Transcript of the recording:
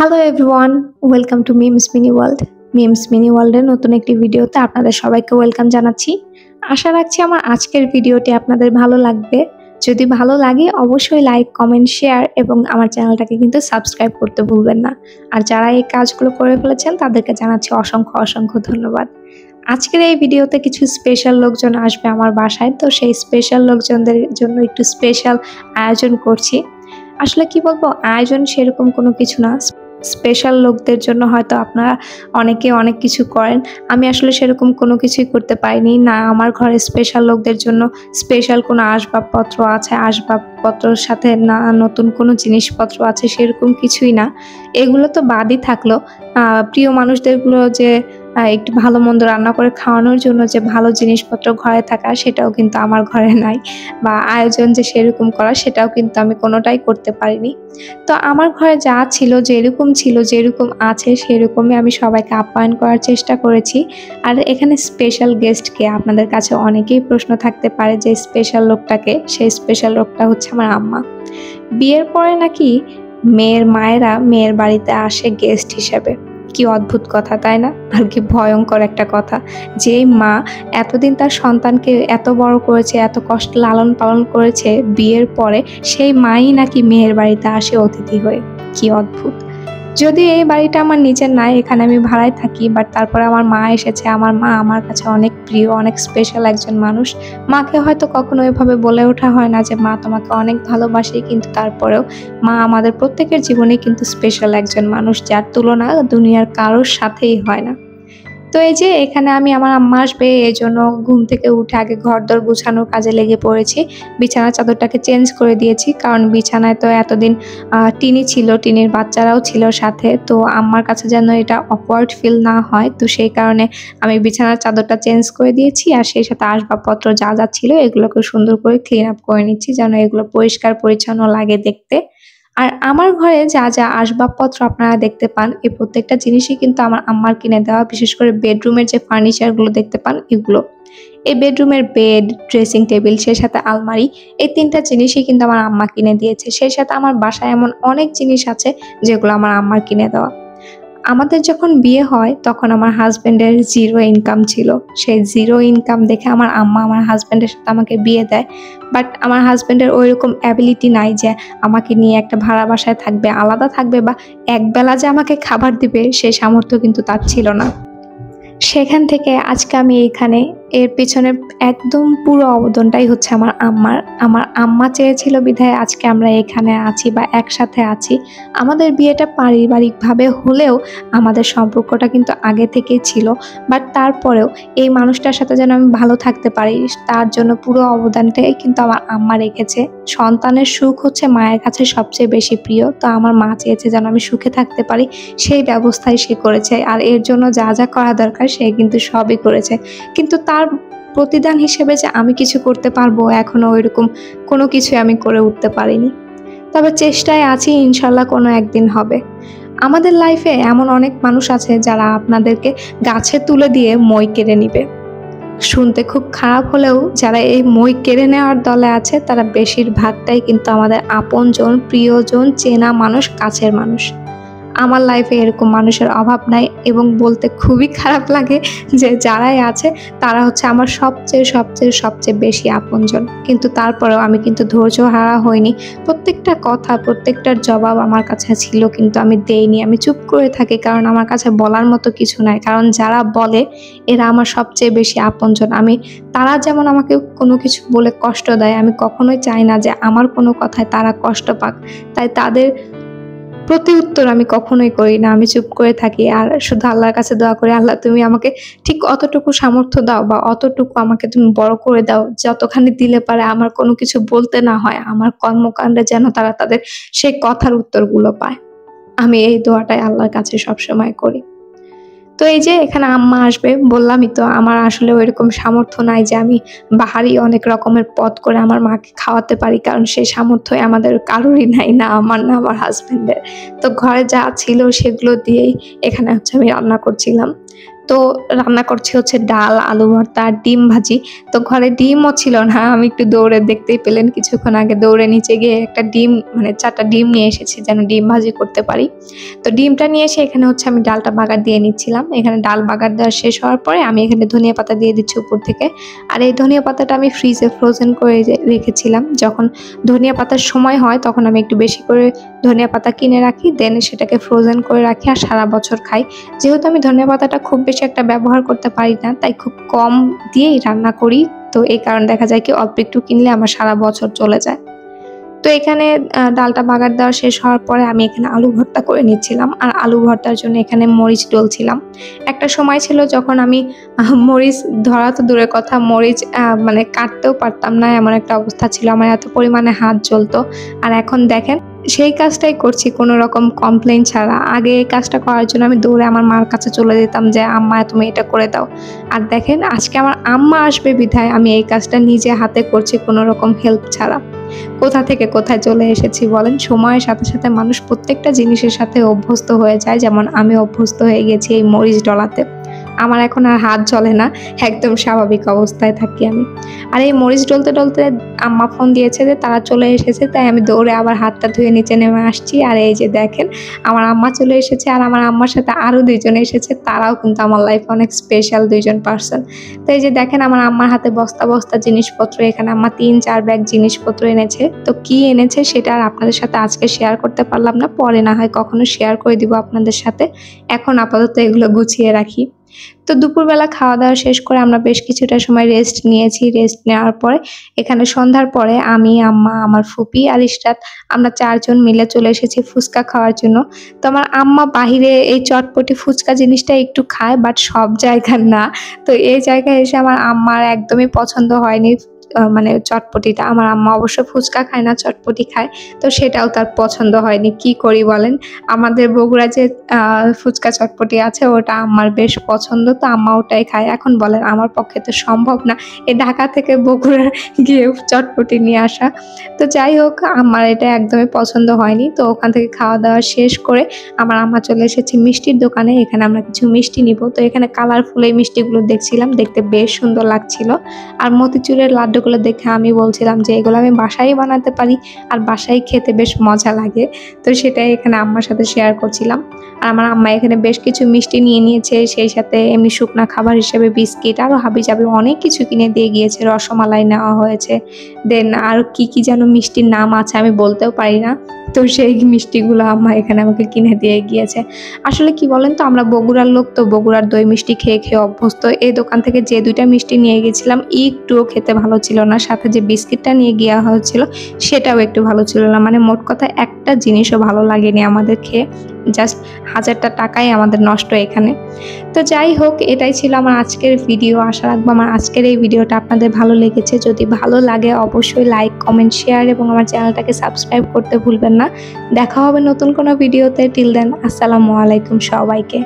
Hello everyone, welcome to memes mini world. Memes mini ওয়ার্ল্ডের নতুন একটি ভিডিওতে আপনাদের সবাইকে ওয়েলকাম জানাচ্ছি। আশা রাখছি আমার আজকের ভিডিওটি আপনাদের ভালো লাগবে। যদি ভালো লাগে অবশ্যই লাইক, কমেন্ট, শেয়ার এবং আমার চ্যানেলটাকে কিন্তু সাবস্ক্রাইব করতে ভুলবেন না। আর যারা এই কাজগুলো করে ফেলেছেন তাদেরকে জানাচ্ছি অসংখ্য অসংখ্য ধন্যবাদ। আজকের এই ভিডিওতে কিছু স্পেশাল লোকজন আসবে আমার বাসায়, তো সেই স্পেশাল লোকজনদের জন্য একটু স্পেশাল আয়োজন করছি। আসলে কি বলবো, আয়োজন সেরকম কোনো কিছু না। স্পেশাল লোকদের জন্য হয়তো আপনারা অনেকে অনেক কিছু করেন, আমি আসলে সেরকম কোনো কিছুই করতে পারিনি। না আমার ঘরে স্পেশাল লোকদের জন্য স্পেশাল কোনো আসবাবপত্র আছে, আসবাবপত্রের সাথে না নতুন কোনো জিনিসপত্র আছে, সেরকম কিছুই না। এগুলো তো বাদই থাকলো, প্রিয় মানুষদেরগুলো যে একটু ভালো মন্দ রান্না করে খাওয়ানোর জন্য যে ভালো জিনিসপত্র ঘরে থাকা, সেটাও কিন্তু আমার ঘরে নাই। বা আয়োজন যে সেরকম করা, সেটাও কিন্তু আমি কোনোটাই করতে পারিনি। তো আমার ঘরে যা ছিল, যেরকম আছে সেরকমই আমি সবাইকে আপ্যায়ন করার চেষ্টা করেছি। আর এখানে স্পেশাল গেস্টকে আপনাদের কাছে অনেকেই প্রশ্ন থাকতে পারে যে স্পেশাল লোকটাকে, সেই স্পেশাল লোকটা হচ্ছে আমার আম্মা। বিয়ের পরে নাকি মেয়ের মায়েরা মেয়ের বাড়িতে আসে গেস্ট হিসেবে। কি অদ্ভুত কথা, তাই না? আর কি ভয়ঙ্কর একটা কথা, যে মা এতদিন তার সন্তানকে এত বড় করেছে, এত কষ্ট লালন পালন করেছে, বিয়ের পরে সেই মাই নাকি মেয়ের বাড়িতে আসে অতিথি হয়ে। কি অদ্ভুত। যদি এই বাড়িটা আমার নিজের নাই, এখানে আমি ভাড়ায় থাকি, বাট তারপরে আমার মা এসেছে। আমার মা আমার কাছে অনেক প্রিয়, অনেক স্পেশাল একজন মানুষ। মাকে হয়তো কখনো এভাবে বলে ওঠা হয় না যে মা তোমাকে অনেক ভালোবাসি, কিন্তু তারপরেও মা আমাদের প্রত্যেকের জীবনে কিন্তু স্পেশাল একজন মানুষ, যার তুলনা দুনিয়ার কারোর সাথেই হয় না। তো এই যে এখানে আমি আমার আম্মা আসবে এই জন্য ঘুম থেকে উঠে আগে ঘরদোর গুছানোর কাজে লেগে পড়েছি। বিছানার চাদরটাকে চেঞ্জ করে দিয়েছি, কারণ বিছানায় তো এতদিন টিনি ছিল, টিনির বাচ্চারাও ছিল সাথে। তো আম্মার কাছে যেন এটা অকওয়ার্ড ফিল না হয়, তো সেই কারণে আমি বিছানার চাদরটা চেঞ্জ করে দিয়েছি। আর সেই সাথে আসবাবপত্র যা যা ছিল এগুলোকে সুন্দর করে ক্লিন আপ করে নিচ্ছি, যেন এগুলো পরিষ্কার পরিচ্ছন্ন লাগে দেখতে। আর আমার ঘরে যা যা আসবাবপত্র আপনারা দেখতে পান, এই প্রত্যেকটা জিনিসই কিন্তু আমার আম্মার কিনে দেওয়া। বিশেষ করে বেডরুমের যে ফার্নিচারগুলো দেখতে পান, এগুলো, এই বেডরুমের বেড, ড্রেসিং টেবিল, সেই সাথে আলমারি, এই তিনটা জিনিসই কিন্তু আমার আম্মা কিনে দিয়েছে। সেই সাথে আমার বাসায় এমন অনেক জিনিস আছে যেগুলো আমার আম্মার কিনে দেওয়া। আমাদের যখন বিয়ে হয় তখন আমার হাজব্যান্ডের জিরো ইনকাম ছিল। সেই জিরো ইনকাম দেখে আমার আম্মা আমার হাজব্যান্ডের সাথে আমাকে বিয়ে দেয়। বাট আমার হাজব্যান্ডের ওইরকম অ্যাবিলিটি নাই যে আমাকে নিয়ে একটা ভাড়া বাসায় থাকবে, আলাদা থাকবে, বা একবেলা যে আমাকে খাবার দিবে সেই সামর্থ্য কিন্তু তার ছিল না। সেখান থেকে আজকে আমি এইখানে, এর পিছনে একদম পুরো অবদানটাই হচ্ছে আমার আম্মার। আমার আম্মা চেয়েছিল বিধায় আজকে আমরা এখানে আছি বা একসাথে আছি। আমাদের বিয়েটা পারিবারিকভাবে হলেও আমাদের সম্পর্কটা কিন্তু আগে থেকেই ছিল। বাট তারপরেও এই মানুষটার সাথে যেন আমি ভালো থাকতে পারি, তার জন্য পুরো অবদানটাই কিন্তু আমার আম্মা রেখেছে। সন্তানের সুখ হচ্ছে মায়ের কাছে সবচেয়ে বেশি প্রিয়, তো আমার মা চেয়েছে যেন আমি সুখে থাকতে পারি, সেই ব্যবস্থাই সে করেছে। আর এর জন্য যা যা করা দরকার সে কিন্তু সবই করেছে। কিন্তু তার প্রতিদান হিসেবে যে আমি কিছু করতে পারবো, এখনো ওইরকম কোনো কিছু আমি করে উঠতে পারিনি। তবে চেষ্টায় আছি, ইনশাল্লাহ কোনো একদিন হবে। আমাদের লাইফে এমন অনেক মানুষ আছে যারা আপনাদেরকে গাছে তুলে দিয়ে মই কেড়ে নিবে। শুনতে খুব খারাপ হলেও যারা এই মই কেড়ে নেওয়ার দলে আছে, তারা বেশিরভাগটাই কিন্তু আমাদের আপনজন, প্রিয়জন, চেনা মানুষ, কাছের মানুষ। আমার লাইফে এরকম মানুষের অভাব নাই, এবং বলতে খুবই খারাপ লাগে যে যারাই আছে তারা হচ্ছে আমার সবচেয়ে সবচেয়ে সবচেয়ে বেশি আপনজন। কিন্তু তারপরেও আমি কিন্তু ধৈর্য হারা হইনি। প্রত্যেকটা কথা, প্রত্যেকটার জবাব আমার কাছে ছিল, কিন্তু আমি দেইনি, আমি চুপ করে থাকি, কারণ আমার কাছে বলার মতো কিছু নাই। কারণ যারা বলে এরা আমার সবচেয়ে বেশি আপনজন। তারা যেমন আমাকে কোনো কিছু বলে কষ্ট দেয়, আমি কখনোই চাই না যে আমার কোনো কথায় তারা কষ্ট পাক। তাই তাদের প্রতি উত্তর আমি কখনোই করি না, আমি চুপ করে থাকি। আর শুধু আল্লাহর কাছে দোয়া করি, আল্লাহ তুমি আমাকে ঠিক অতটুকু সামর্থ্য দাও, বা অতটুকু আমাকে তুমি বড় করে দাও, যতখানি দিলে পারে আমার কোনো কিছু বলতে না হয়, আমার কর্মকাণ্ডে যেন তারা তাদের সেই কথার উত্তরগুলো পায়। আমি এই দোয়াটাই আল্লাহর কাছে সবসময় করি। তো এই যে এখানে আম্মা আসবে, বললামই তো আমার আসলে ওইরকম সামর্থ্য নাই যে আমি বাহারি অনেক রকমের পদ করে আমার মাকে খাওয়াতে পারি, কারণ সেই সামর্থ্য আমাদের কারোরই নাই, না আমার না আমার হাজবেন্ডের। তো ঘরে যা ছিল সেগুলো দিয়েই এখানে হচ্ছে আমি রান্না করছিলাম। তো রান্না করছি হচ্ছে ডাল, আলু ভর্তা আর ডিম ভাজি। তো ঘরে ডিমও ছিল না, আমি একটু দৌড়ে, দেখতেই পেলেন কিছুক্ষণ আগে দৌড়ে নিচে গিয়ে একটা ডিম মানে 4টা ডিম নিয়ে এসেছি যেন ডিম ভাজি করতে পারি। তো ডিমটা নিয়ে এসে এখানে হচ্ছে আমি ডালটা বাগার দিয়ে নিচ্ছিলাম। এখানে ডাল বাগার দেওয়া শেষ হওয়ার পরে আমি এখানে ধনিয়া পাতা দিয়ে দিচ্ছি উপর থেকে। আর এই ধনিয়া পাতাটা আমি ফ্রিজে ফ্রোজেন করে রেখেছিলাম। যখন ধনিয়া পাতার সময় হয় তখন আমি একটু বেশি করে ধনিয়া পাতা কিনে রাখি, দেন সেটাকে ফ্রোজেন করে রাখি আর সারা বছর খাই। যেহেতু আমি ধনিয়া পাতাটা খুব বেশি একটা ব্যবহার করতে পারি না, তাই খুব কম দিয়েই রান্না করি। তো এই কারণে দেখা যায় কি অল্প একটু কিনলে আমার সারা বছর চলে যায়। তো এখানে ডালটা বাগার দেওয়া শেষ হওয়ার পরে আমি এখানে আলু ভর্তা করে নিচ্ছিলাম। আর আলু ভর্তার জন্য এখানে মরিচ ডলছিলাম। একটা সময় ছিল যখন আমি মরিচ ধরা তো দূরের কথা, মরিচ মানে কাটতেও পারতাম না, এমন একটা অবস্থা ছিল, আমার এত পরিমাণে হাত জ্বলতো। আর এখন দেখেন সেই কাজটাই করছি কোনো রকম কমপ্লেন ছাড়া। আগে এই কাজটা করার জন্য আমি দৌড়ে আমার মার কাছে চলে যেতাম যে আম্মা তুমি এটা করে দাও। আর দেখেন আজকে আমার আম্মা আসবে বিধায় আমি এই কাজটা নিজে হাতে করছি কোনো রকম হেল্প ছাড়া। কোথা থেকে কোথায় চলে এসেছি বলেন। সময়ের সাথে সাথে মানুষ প্রত্যেকটা জিনিসের সাথে অভ্যস্ত হয়ে যায়, যেমন আমি অভ্যস্ত হয়ে গেছি এই মরিচ ডলাতে। আমার এখন আর হাত জ্বলে না, একদম স্বাভাবিক অবস্থায় থাকি আমি। আর এই মরিচ ডলতে ডলতে আম্মা ফোন দিয়েছে যে তারা চলে এসেছে, তাই আমি দৌড়ে আবার হাতটা ধুয়ে নিচে নেমে আসছি। আর এই যে দেখেন আমার আম্মা চলে এসেছে, আর আমার আম্মার সাথে আরও 2জন এসেছে, তারাও কিন্তু আমার লাইফে অনেক স্পেশাল 2জন পার্সন। তো এই যে দেখেন আমার আম্মার হাতে বস্তা বস্তা জিনিসপত্র, এখানে আম্মা 3-4 ব্যাগ জিনিসপত্র এনেছে। তো কি এনেছে সেটা আর আপনাদের সাথে আজকে শেয়ার করতে পারলাম না, পরে না হয় কখনো শেয়ার করে দিব আপনাদের সাথে। এখন আপাতত এগুলো গুছিয়ে রাখি। তো দুপুরবেলা খাওয়া দাওয়া শেষ করে আমরা বেশ কিছুটা সময় রেস্ট নিয়েছি। রেস্ট নেওয়ার পরে এখানে সন্ধ্যার পরে আমি, আম্মা, আমার ফুপি আর ইশরাত আমরা 4জন মিলে চলে এসেছি ফুচকা খাওয়ার জন্য। তো আমার আম্মা বাহিরে এই চটপটি ফুচকা জিনিসটা একটু খায়, বাট সব জায়গার না। তো এই জায়গায় এসে আমার আম্মার একদমই পছন্দ হয়নি মানে চটপটিটা। আমার আম্মা অবশ্য ফুচকা খায় না, চটপটি খায়। তো সেটাও তার পছন্দ হয়নি। কি করি বলেন, আমাদের বগুড়া যে ফুচকা চটপটি আছে ওটা আম্মার বেশ পছন্দ, তো আম্মা ওটাই খায়। এখন বলেন আমার পক্ষে তো সম্ভব না এই ঢাকা থেকে বগুড়া গিয়ে চটপটি নিয়ে আসা। তো যাই হোক আমার এটা একদমই পছন্দ হয়নি। তো ওখান থেকে খাওয়া দাওয়া শেষ করে আমার আম্মা চলে এসেছে মিষ্টির দোকানে। এখানে আমরা কিছু মিষ্টি নিব। তো এখানে কালারফুল এই মিষ্টিগুলো দেখছিলাম, দেখতে বেশ সুন্দর লাগছিল। আর মতিচুরের লাড্ডুগুলো দেখে আমি বলছিলাম যে এগুলো আমি বাসায় বানাতে পারি আর বাসায় খেতে বেশ মজা লাগে। তো সেটাই এখানে আম্মার সাথে শেয়ার করছিলাম। আর আমার আম্মা এখানে বেশ কিছু মিষ্টি নিয়ে নিয়েছে, সেই সাথে এমনি শুকনা খাবার হিসেবে বিস্কিট আরও হাবিজাবি অনেক কিছু কিনে দিয়ে গিয়েছে। রসমালাই নেওয়া হয়েছে, দেন আর কি কি যেন মিষ্টির নাম আছে আমি বলতেও পারি না। তো সেই মিষ্টিগুলো আম্মা এখানে আমাকে কিনে দিয়ে গিয়েছে। আসলে কি বলেন তো, আমরা বগুড়ার লোক, তো বগুড়ার দই মিষ্টি খেয়ে খেয়ে অভ্যস্ত। এই দোকান থেকে যে 2টা মিষ্টি নিয়ে গেছিলাম একটুও খেতে ভালো ছিল না, সাথে যে বিস্কিটটা নিয়ে গিয়া হয়েছিল সেটাও একটু ভালো ছিল না। মানে মোট কথা একটা জিনিসও ভালো লাগেনি আমাদের খেয়ে, জাস্ট 1000টা টাকাই আমাদের নষ্ট এখানে। তো যাই হোক এটাই ছিল আমার আজকের ভিডিও। আশা রাখবো আমার আজকের এই ভিডিওটা আপনাদের ভালো লেগেছে। যদি ভালো লাগে অবশ্যই লাইক, কমেন্ট, শেয়ার এবং আমার চ্যানেলটাকে সাবস্ক্রাইব করতে ভুলবেন না। দেখা হবে নতুন কোনো ভিডিওতে। টিল দেন আসসালামু আলাইকুম সবাইকে।